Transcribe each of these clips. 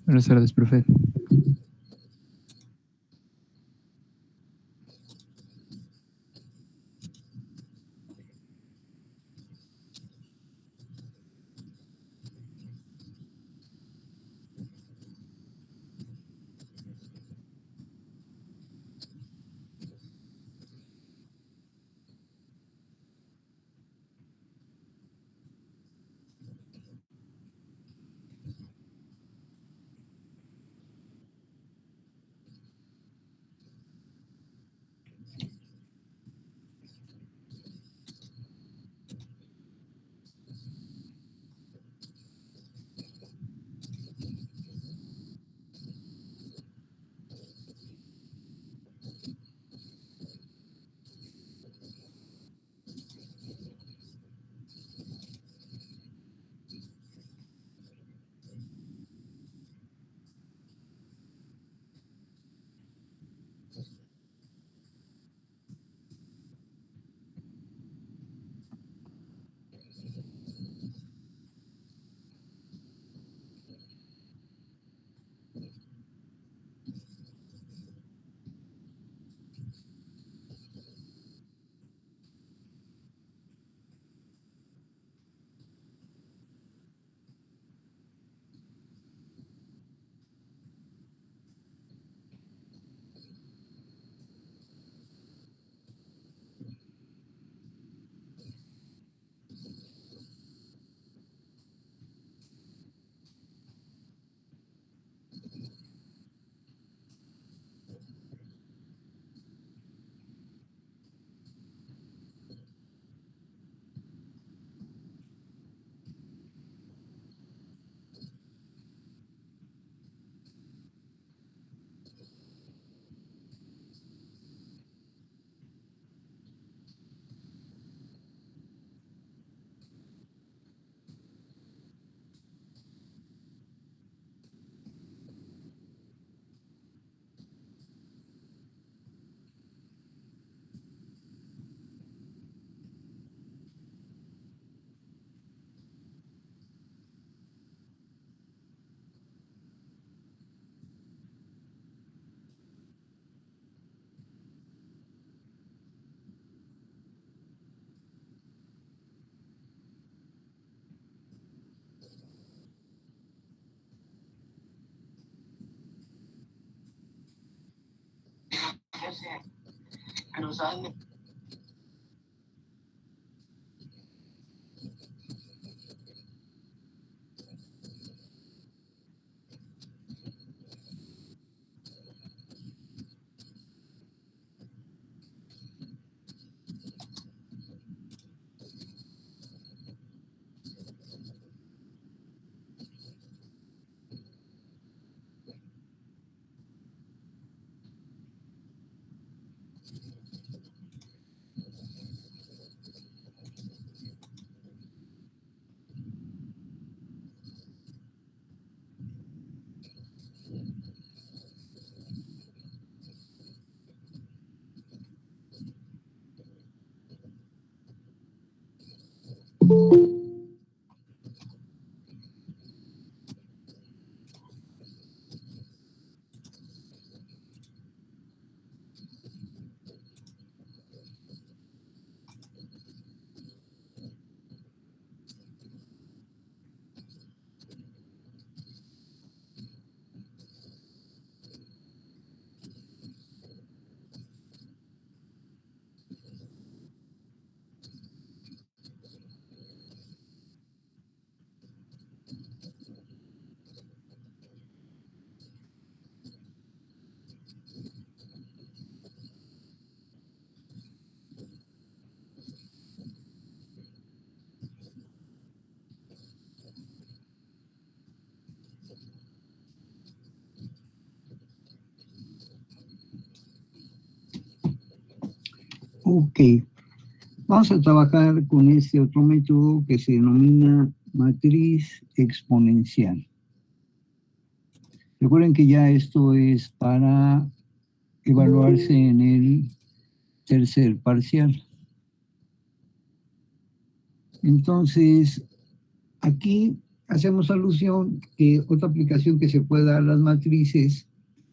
Buenas tardes, profe. Ok, vamos a trabajar con este otro método que se denomina matriz exponencial. Recuerden que ya esto es para evaluarse en el tercer parcial. Entonces, aquí hacemos alusión que otra aplicación que se puede dar a las matrices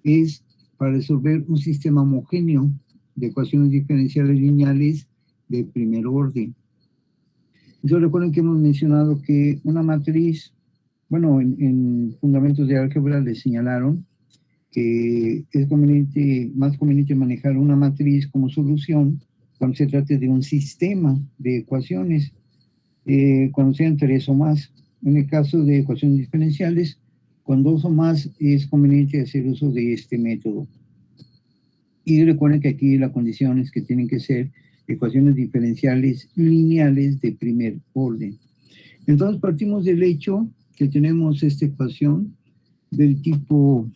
es para resolver un sistema homogéneo de ecuaciones diferenciales lineales de primer orden. Entonces recuerden que hemos mencionado que una matriz, bueno, en fundamentos de álgebra les señalaron que es más conveniente manejar una matriz como solución cuando se trate de un sistema de ecuaciones, cuando sean 3 o más. En el caso de ecuaciones diferenciales, con 2 o más es conveniente hacer uso de este método. Y recuerden que aquí la condición es que tienen que ser ecuaciones diferenciales lineales de primer orden. Entonces partimos del hecho que tenemos esta ecuación del tipo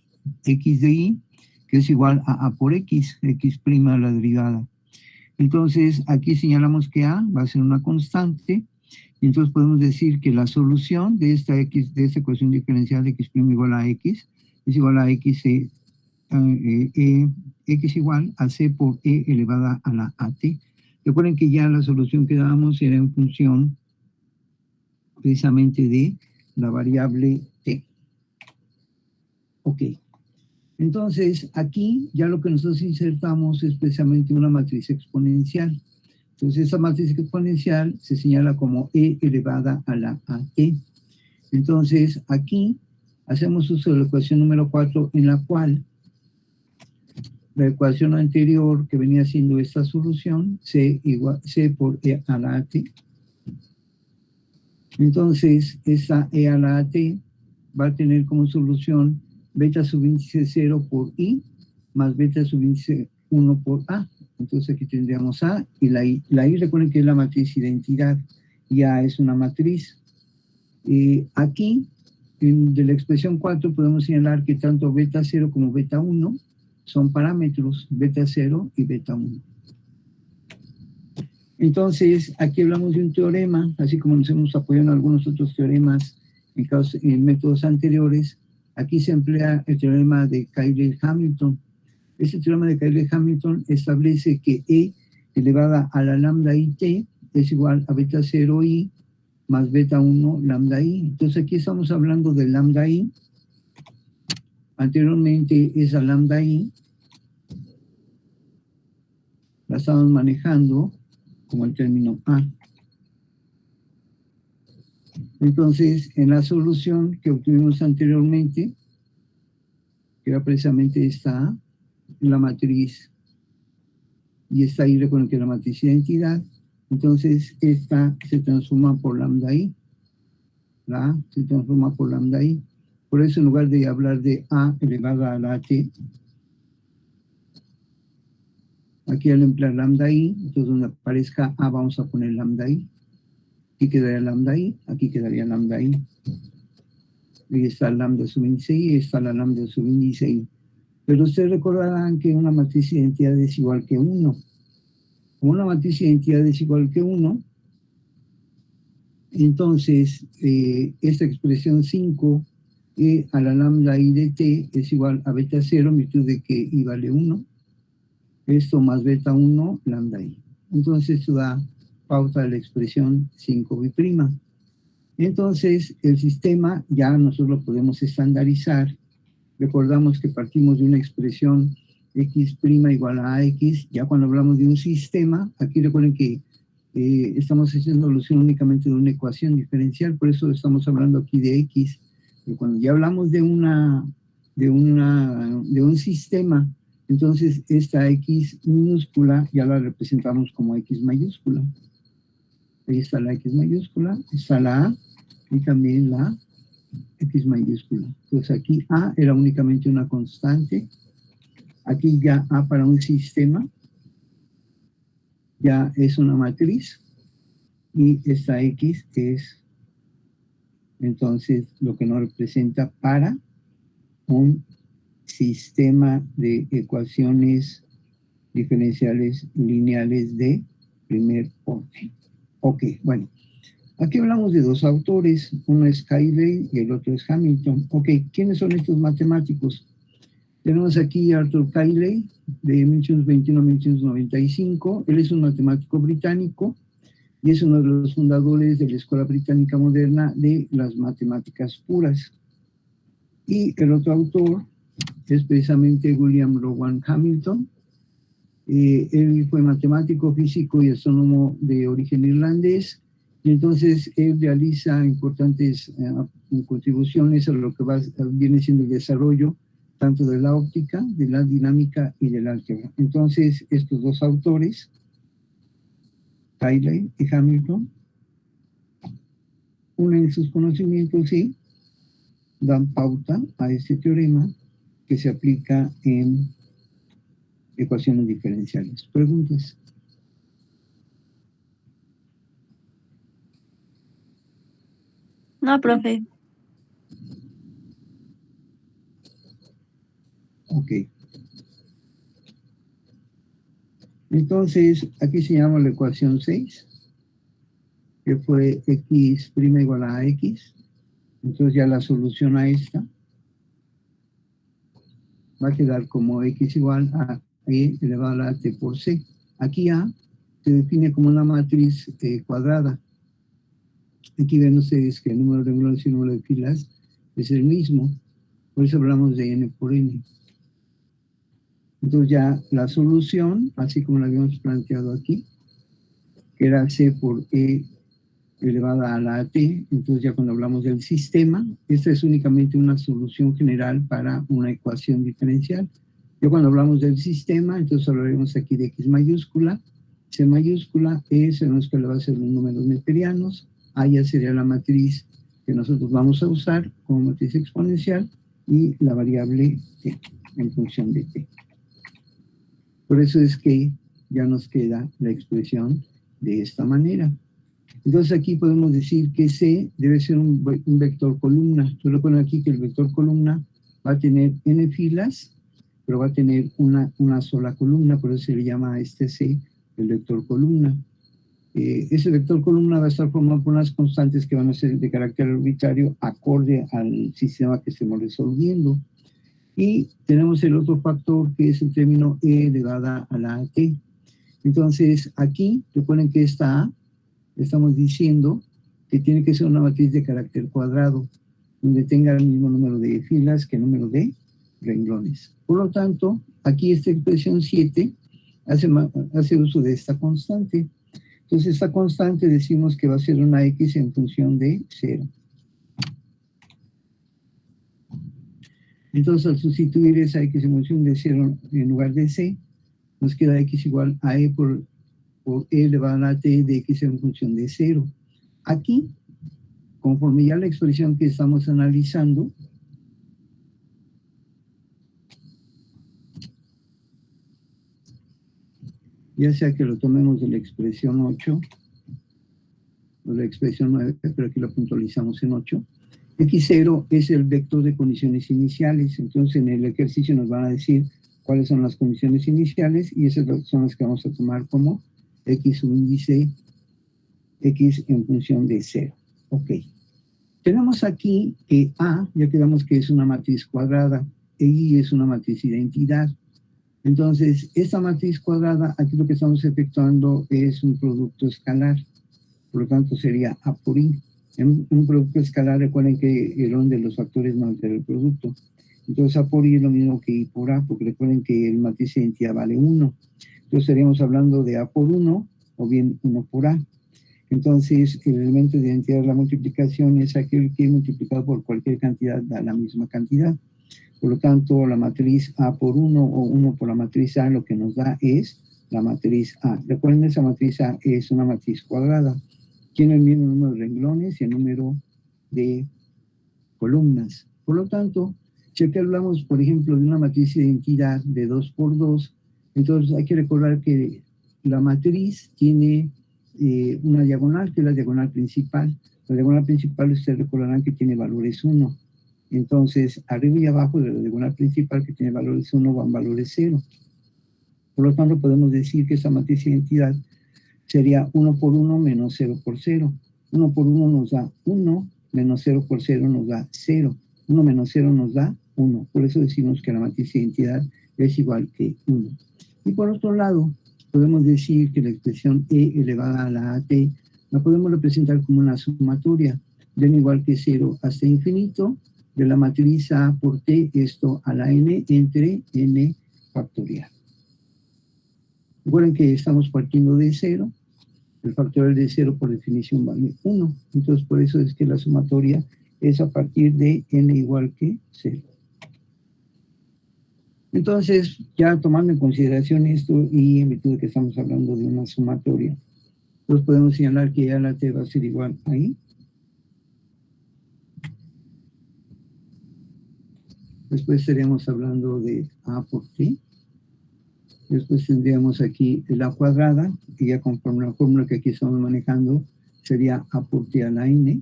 x de y, que es igual a a por x, x' a la derivada. Entonces aquí señalamos que a va a ser una constante, y entonces podemos decir que la solución de esta ecuación diferencial de x' igual a x es igual a x igual a c por e elevada a la at. Recuerden que ya la solución que dábamos era en función precisamente de la variable t. Ok. Entonces, aquí ya lo que nosotros insertamos es precisamente una matriz exponencial. Entonces, esa matriz exponencial se señala como e elevada a la at. Entonces, aquí hacemos uso de la ecuación número 4, en la cual la ecuación anterior que venía siendo esta solución, c por e a la at. Entonces, esa e a la at va a tener como solución beta subíndice 0 por i más beta subíndice 1 por a. Entonces aquí tendríamos a y la i. La i, recuerden que es la matriz identidad y a es una matriz. Aquí, de la expresión 4, podemos señalar que tanto beta 0 como beta 1 son parámetros, beta 0 y beta 1. Entonces, aquí hablamos de un teorema, así como nos hemos apoyado en algunos otros teoremas en métodos anteriores. Aquí se emplea el teorema de Cayley-Hamilton. Este teorema de Cayley-Hamilton establece que e elevada a la lambda it es igual a beta 0 i más beta 1 lambda i. Entonces aquí estamos hablando de lambda i. Anteriormente esa lambda i la estamos manejando como el término a. Entonces, en la solución que obtuvimos anteriormente, que era precisamente esta a, la matriz, y esta i, recuerden que es la matriz identidad, entonces esta se transforma por lambda i, la a se transforma por lambda i. Por eso, en lugar de hablar de a elevada a la at, aquí al emplear lambda i, entonces donde aparezca a vamos a poner lambda i. Aquí quedaría lambda i, aquí quedaría lambda i. Ahí está el lambda subíndice i, está la lambda subíndice i. Pero ustedes recordarán que una matriz de identidad es igual que 1. Como una matriz de identidad es igual que 1, entonces esta expresión 5 e a la lambda i de t es igual a beta 0 en virtud de que i vale 1. Esto más beta 1 lambda i. Entonces esto da pauta de la expresión 5b'. Entonces el sistema ya nosotros lo podemos estandarizar. Recordamos que partimos de una expresión x' igual a ax. Ya cuando hablamos de un sistema, aquí recuerden que estamos haciendo alusión únicamente de una ecuación diferencial, por eso estamos hablando aquí de x. Pero cuando ya hablamos de un sistema, entonces esta x minúscula ya la representamos como x mayúscula. Ahí está la x mayúscula, está la a y también la x mayúscula. Entonces aquí a era únicamente una constante. Aquí ya a para un sistema ya es una matriz. Y esta x es entonces lo que nos representa para un sistema de ecuaciones diferenciales lineales de primer orden. Ok, bueno. Aquí hablamos de dos autores, uno es Cayley y el otro es Hamilton. Ok, ¿quiénes son estos matemáticos? Tenemos aquí a Arthur Cayley, de 1821 a 1895. Él es un matemático británico. y es uno de los fundadores de la Escuela Británica Moderna de las matemáticas puras. Y el otro autor es precisamente William Rowan Hamilton. Él fue matemático, físico y astrónomo de origen irlandés, y entonces él realiza importantes contribuciones a lo que viene siendo el desarrollo tanto de la óptica, de la dinámica y del álgebra. Entonces, estos dos autores, Cayley y Hamilton, unen sus conocimientos y dan pauta a este teorema que se aplica en ecuaciones diferenciales. ¿Preguntas? No, profe. Ok. Entonces, aquí se llama la ecuación 6, que fue x' igual a x. Entonces ya la solución a esta va a quedar como x igual a e elevado a la t por c. Aquí A se define como una matriz cuadrada. Aquí ven ustedes que el número de renglones y el número de filas es el mismo. Por eso hablamos de n por n. Entonces ya la solución, así como la habíamos planteado aquí, que era c por e elevada a la t, entonces ya cuando hablamos del sistema, esta es únicamente una solución general para una ecuación diferencial. Ya cuando hablamos del sistema, entonces hablaremos aquí de x mayúscula, c mayúscula, e sabemos que le va a ser los números neperianos, a ya sería la matriz que nosotros vamos a usar como matriz exponencial y la variable t en función de t. Por eso es que ya nos queda la expresión de esta manera. Entonces aquí podemos decir que C debe ser un vector columna. Yo lo pongo aquí que el vector columna va a tener n filas, pero va a tener una sola columna, por eso se le llama a este C el vector columna. Ese vector columna va a estar formado por unas constantes que van a ser de carácter arbitrario acorde al sistema que estemos resolviendo. Y tenemos el otro factor que es el término e elevada a la t. Entonces aquí recuerden que esta A estamos diciendo que tiene que ser una matriz de carácter cuadrado, donde tenga el mismo número de filas que el número de renglones. Por lo tanto, aquí esta expresión 7 hace uso de esta constante. Entonces, esta constante decimos que va a ser una x en función de 0. Entonces, al sustituir esa x en función de 0 en lugar de c, nos queda x igual a e por e elevado a la t de x en función de 0. Aquí, conforme ya la expresión que estamos analizando, ya sea que lo tomemos de la expresión 8 o la expresión 9, pero aquí lo puntualizamos en 8, x0 es el vector de condiciones iniciales. Entonces en el ejercicio nos van a decir cuáles son las condiciones iniciales y esas son las que vamos a tomar como x subíndice x en función de 0. Ok. Tenemos aquí que A, ya quedamos que es una matriz cuadrada, e I es una matriz identidad. Entonces, esta matriz cuadrada, aquí lo que estamos efectuando es un producto escalar. Por lo tanto, sería A por I. En un producto escalar, recuerden que el orden de los factores no altera el producto. Entonces, A por I es lo mismo que I por A, porque recuerden que el matriz de identidad vale 1. Entonces, estaríamos hablando de A por 1 o bien 1 por A. Entonces, el elemento de identidad de la multiplicación es aquel que multiplicado por cualquier cantidad da la misma cantidad. Por lo tanto, la matriz A por 1 o 1 por la matriz A lo que nos da es la matriz A. Recuerden, esa matriz A es una matriz cuadrada. Tiene el mismo número de renglones y el número de columnas. Por lo tanto, si aquí hablamos, por ejemplo, de una matriz de identidad de 2 por 2, entonces hay que recordar que la matriz tiene una diagonal, que es la diagonal principal. La diagonal principal, ustedes recordarán que tiene valores 1. Entonces, arriba y abajo de la diagonal principal, que tiene valores 1, van valores 0. Por lo tanto, podemos decir que esta matriz de identidad sería 1 por 1 menos 0 por 0. 1 por 1 nos da 1, menos 0 por 0 nos da 0. 1 menos 0 nos da 1. Por eso decimos que la matriz de identidad es igual que 1. Y por otro lado, podemos decir que la expresión e elevada a la at la podemos representar como una sumatoria, de n igual que 0 hasta infinito, de la matriz A por T, esto a la n entre n factorial. Recuerden que estamos partiendo de 0, el factorial de 0 por definición vale 1, entonces por eso es que la sumatoria es a partir de n igual que 0. Entonces, ya tomando en consideración esto y en virtud de que estamos hablando de una sumatoria, pues podemos señalar que ya la T va a ser igual ahí. Después estaríamos hablando de A por T. Después tendríamos aquí la cuadrada, y ya conforme la fórmula que aquí estamos manejando, sería A por T a la N.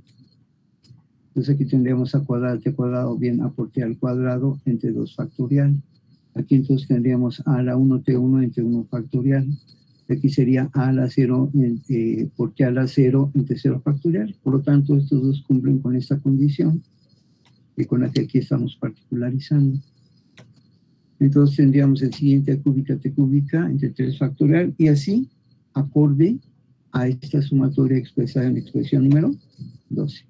Entonces aquí tendríamos A cuadrada, T cuadrado, bien A por T al cuadrado entre 2 factorial. Aquí entonces tendríamos A a la 1, T1 entre 1 factorial. Aquí sería A a la 0 por T a la 0 entre 0 factorial. Por lo tanto, estos dos cumplen con esta condición y con la que aquí estamos particularizando. Entonces tendríamos el siguiente A cúbica, T cúbica entre 3 factorial y así acorde a esta sumatoria expresada en la expresión número 12.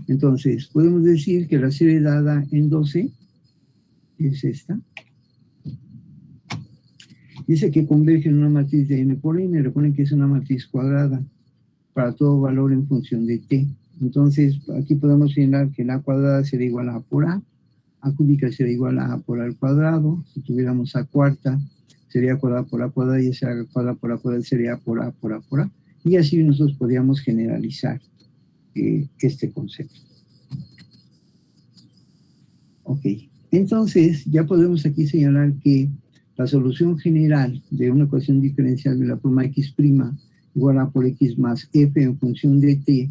Entonces, podemos decir que la serie dada en 12 es esta. Dice que converge en una matriz de n por n. Recuerden que es una matriz cuadrada para todo valor en función de t. Entonces, aquí podemos señalar que la cuadrada será igual a por a cúbica será igual a por a al cuadrado. Si tuviéramos a cuarta, sería cuadrada por a cuadrada, y esa cuadrada por a cuadrada sería por a por a por a. Y así nosotros podríamos generalizar este concepto. Ok, entonces ya podemos aquí señalar que la solución general de una ecuación diferencial de la forma x' igual a por x más f en función de t.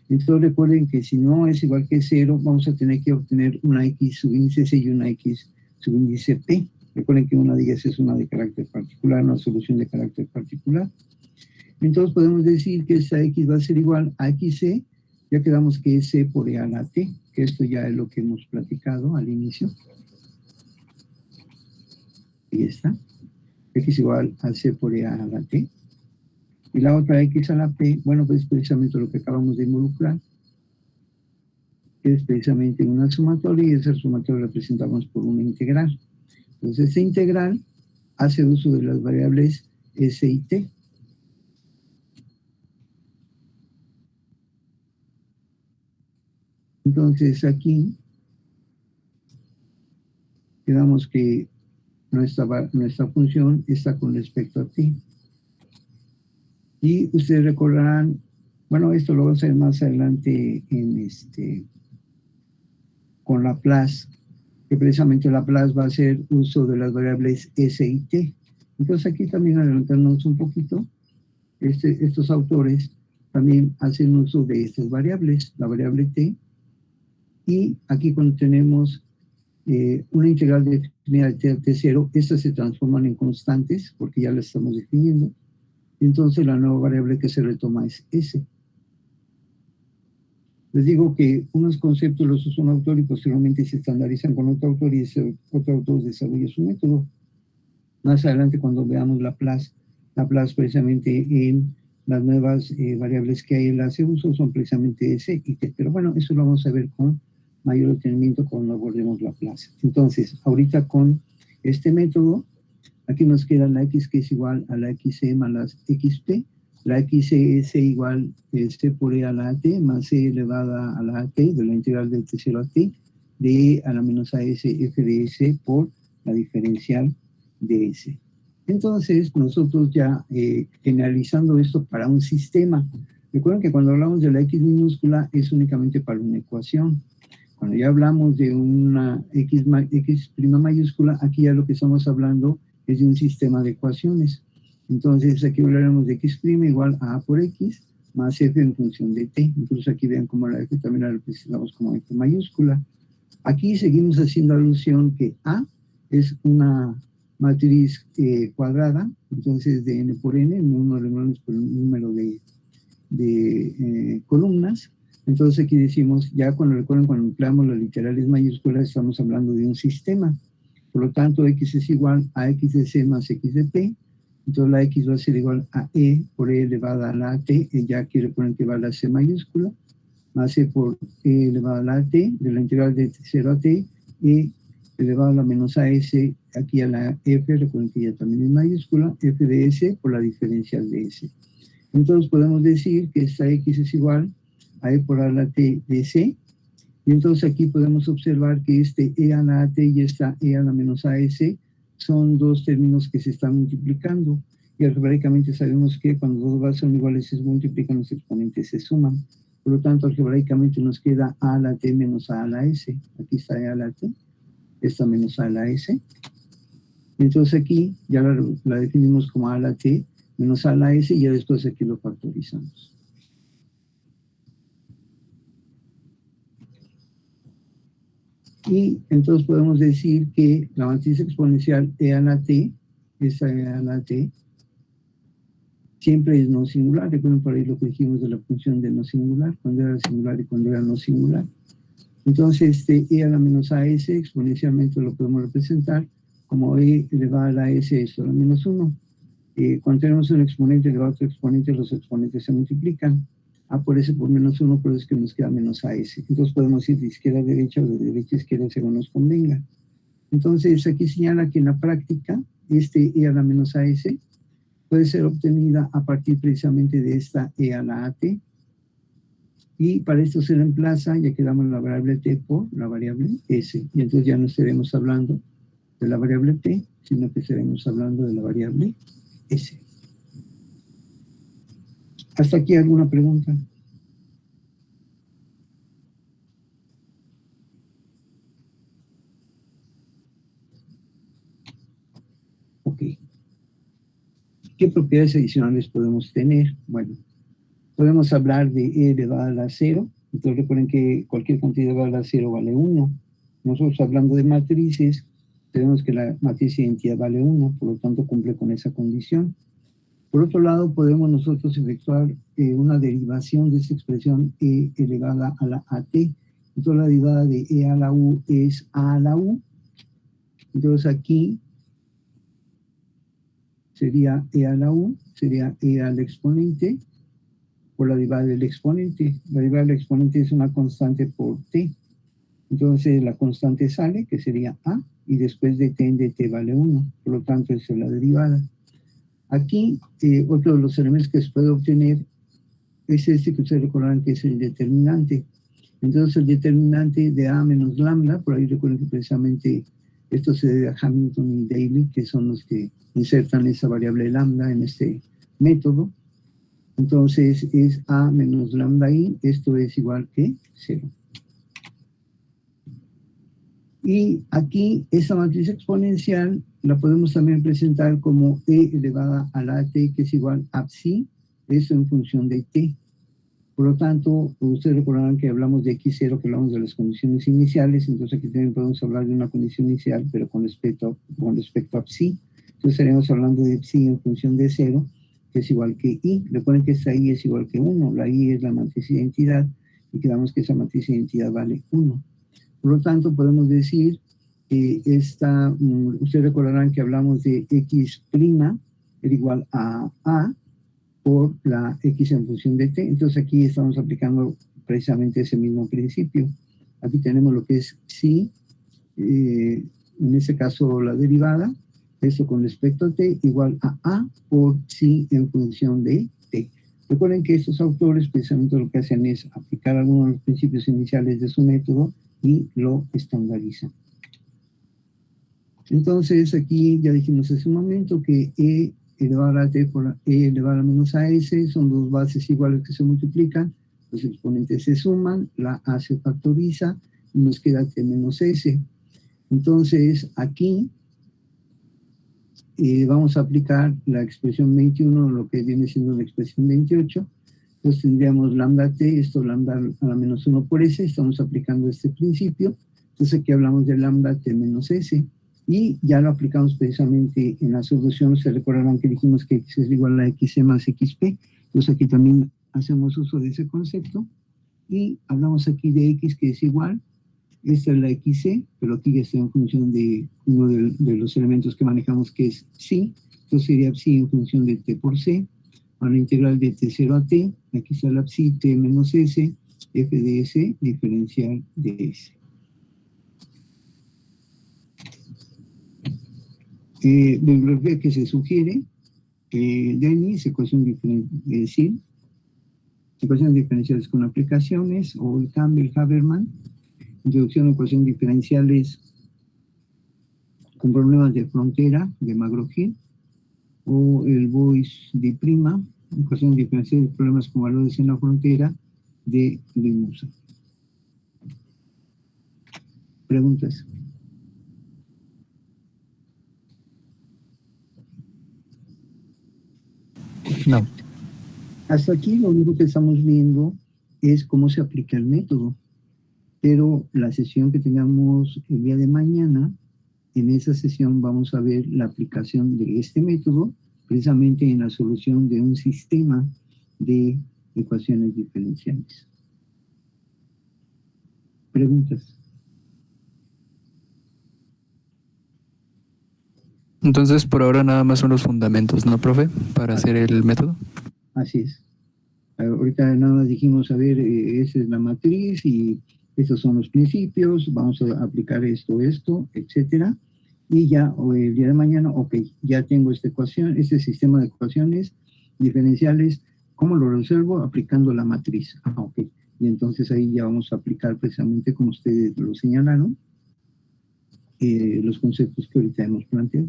Entonces recuerden que si no es igual que 0, vamos a tener que obtener una x subíndice c y una x subíndice p. Recuerden que una de ellas es una de carácter particular, una solución de carácter particular. Entonces podemos decir que esta x va a ser igual a xc, ya quedamos que es c por e a la t, que esto ya es lo que hemos platicado al inicio. Ahí está. X igual a c por e a la t. Y la otra x a la p, bueno, pues precisamente lo que acabamos de involucrar, que es precisamente una sumatoria, y esa sumatoria la representamos por una integral. Entonces, esta integral hace uso de las variables s y t. Entonces, aquí quedamos que nuestra función está con respecto a t. Y ustedes recordarán, bueno, esto lo vamos a ver más adelante con Laplace, que precisamente Laplace va a hacer uso de las variables s y t. Entonces aquí también adelantarnos un poquito, estos autores también hacen uso de estas variables, la variable t, y aquí cuando tenemos una integral definida de t a t0, estas se transforman en constantes, porque ya las estamos definiendo. Entonces la nueva variable que se retoma es S. Les digo que unos conceptos los usa un autor y posteriormente se estandarizan con otro autor y ese otro autor desarrolla su método. Más adelante cuando veamos Laplace precisamente en las nuevas variables que hay en la hace uso son precisamente S y T. Pero bueno, eso lo vamos a ver con mayor detenimiento cuando abordemos Laplace. Entonces, ahorita con este método, aquí nos queda la x que es igual a la xc más la xp. La xc es igual a c por e a la t más c elevada a la t de la integral de t0 a t de a la menos as f de s por la diferencial de s. Entonces, nosotros ya generalizando esto para un sistema. Recuerden que cuando hablamos de la x minúscula es únicamente para una ecuación. Cuando ya hablamos de una x' mayúscula, aquí ya lo que estamos hablando es de un sistema de ecuaciones. Entonces aquí hablaremos de x' igual a por x más f en función de t. Incluso aquí vean cómo la f también la representamos como f mayúscula. Aquí seguimos haciendo alusión que a es una matriz cuadrada, entonces de n por n, el número de renglones por el número de columnas. Entonces aquí decimos, ya cuando recuerden, cuando empleamos las literales mayúsculas, estamos hablando de un sistema. Por lo tanto, x es igual a x de c más x de p, Entonces la x va a ser igual a e por e elevada a la t, y ya aquí recuerden que va a la c mayúscula, más e por e elevada a la t, de la integral de 0 a t, e elevado a la menos as, aquí a la f, recuerden que ya también es mayúscula, f de s por la diferencial de s. Entonces podemos decir que esta x es igual a e por a la t de c, y entonces aquí podemos observar que este e a la t y esta e a la menos as son dos términos que se están multiplicando, y algebraicamente sabemos que cuando dos bases son iguales se multiplican, los exponentes se suman. Por lo tanto, algebraicamente nos queda a a la t menos a la s. Aquí está e a la t, esta menos a la s. Entonces aquí ya la definimos como a la t menos a la s, y ya después aquí lo factorizamos. Y entonces podemos decir que la matriz exponencial e a la t, esta e a la t, siempre es no singular. Recuerden por ahí lo que dijimos de la función de no singular, cuando era singular y cuando era no singular. Entonces, este e a la menos as exponencialmente lo podemos representar como e elevado a la s, esto a la menos 1. Cuando tenemos un exponente elevado a otro exponente, los exponentes se multiplican. A por s por menos 1, por eso es que nos queda menos as. Entonces podemos ir de izquierda a derecha o de derecha a izquierda según nos convenga. Entonces aquí señala que en la práctica, este e a la menos as puede ser obtenida a partir precisamente de esta e a la at. Y para esto se reemplaza, ya quedamos la variable t por la variable s. Y entonces ya no estaremos hablando de la variable t, sino que estaremos hablando de la variable s. ¿Hasta aquí alguna pregunta? Ok. ¿Qué propiedades adicionales podemos tener? Bueno, podemos hablar de e elevado a la 0. Entonces recuerden que cualquier cantidad elevada a la 0 vale 1. Nosotros hablando de matrices, tenemos que la matriz de identidad vale 1, por lo tanto cumple con esa condición. Por otro lado, podemos nosotros efectuar una derivación de esta expresión e elevada a la at. Entonces la derivada de e a la u es a a la u. Entonces aquí sería e a la u, sería e al exponente por la derivada del exponente. La derivada del exponente es una constante por t. Entonces la constante sale, que sería a, y después de t en dt vale 1. Por lo tanto, esa es la derivada. Aquí, otro de los elementos que se puede obtener es este que ustedes recordarán que es el determinante. Entonces el determinante de a menos lambda, por ahí recuerden que precisamente esto se debe a Hamilton y Daly, que son los que insertan esa variable lambda en este método. Entonces es a menos lambda i, esto es igual que 0. Y aquí esta matriz exponencial la podemos también presentar como e elevada a la t, que es igual a psi, eso en función de t. Por lo tanto, ustedes recordarán que hablamos de x0, que hablamos de las condiciones iniciales, entonces aquí también podemos hablar de una condición inicial, pero con respecto a psi. Entonces estaremos hablando de psi en función de 0, que es igual que i. Recuerden que esta i es igual que 1, la i es la matriz de identidad, y quedamos que esa matriz de identidad vale 1. Por lo tanto, podemos decir que ustedes recordarán que hablamos de x' es igual a por la x en función de t. Entonces aquí estamos aplicando precisamente ese mismo principio. Aquí tenemos lo que es psi, en este caso la derivada, esto con respecto a t igual a por psi en función de t. Recuerden que estos autores precisamente lo que hacen es aplicar algunos de los principios iniciales de su método y lo estandarizan. Entonces aquí ya dijimos hace un momento que e elevado a la t por e elevado a la menos as son dos bases iguales que se multiplican, los exponentes se suman, la a se factoriza y nos queda t menos s. Entonces aquí vamos a aplicar la expresión 21, lo que viene siendo la expresión 28. Entonces tendríamos lambda t, esto lambda a la menos 1 por s, estamos aplicando este principio. Entonces aquí hablamos de lambda t menos s. Y ya lo aplicamos precisamente en la solución. Se recordarán que dijimos que x es igual a xc más xp. Entonces aquí también hacemos uso de ese concepto. Y hablamos aquí de x, que es igual. Esta es la xc, pero aquí ya está en función de uno de los elementos que manejamos, que es psi. Esto sería psi en función de t por c. A la integral de t0 a t, aquí está la psi t menos s, f de s diferencial de s. Bibliografía que se sugiere, Dennis, ecuación diferencial, ecuaciones diferenciales con aplicaciones, o el Campbell-Haberman, introducción a ecuaciones diferenciales con problemas de frontera, de Magro-Hill, o el Boyce de Prima, ecuaciones diferenciales de problemas con valores en la frontera, de Limusa. ¿Preguntas? No. Hasta aquí lo único que estamos viendo es cómo se aplica el método, pero la sesión que tengamos el día de mañana, en esa sesión vamos a ver la aplicación de este método precisamente en la solución de un sistema de ecuaciones diferenciales. ¿Preguntas? Entonces, por ahora nada más son los fundamentos, ¿no, profe? Para hacer el método. Así es. Ahorita nada más dijimos, a ver, esa es la matriz y estos son los principios, vamos a aplicar esto, etcétera. Y ya el día de mañana, ok, ya tengo esta ecuación, este sistema de ecuaciones diferenciales, ¿cómo lo resuelvo? Aplicando la matriz. Ok. Y entonces ahí ya vamos a aplicar precisamente como ustedes lo señalaron, los conceptos que ahorita hemos planteado.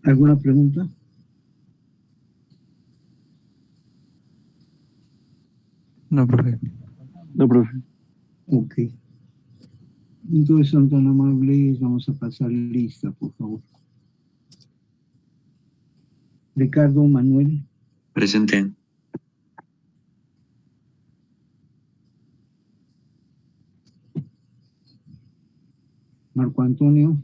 ¿Alguna pregunta? No, profe. No, profe. Ok. Entonces son tan amables, vamos a pasar lista, por favor. Ricardo Manuel. Presente. Marco Antonio.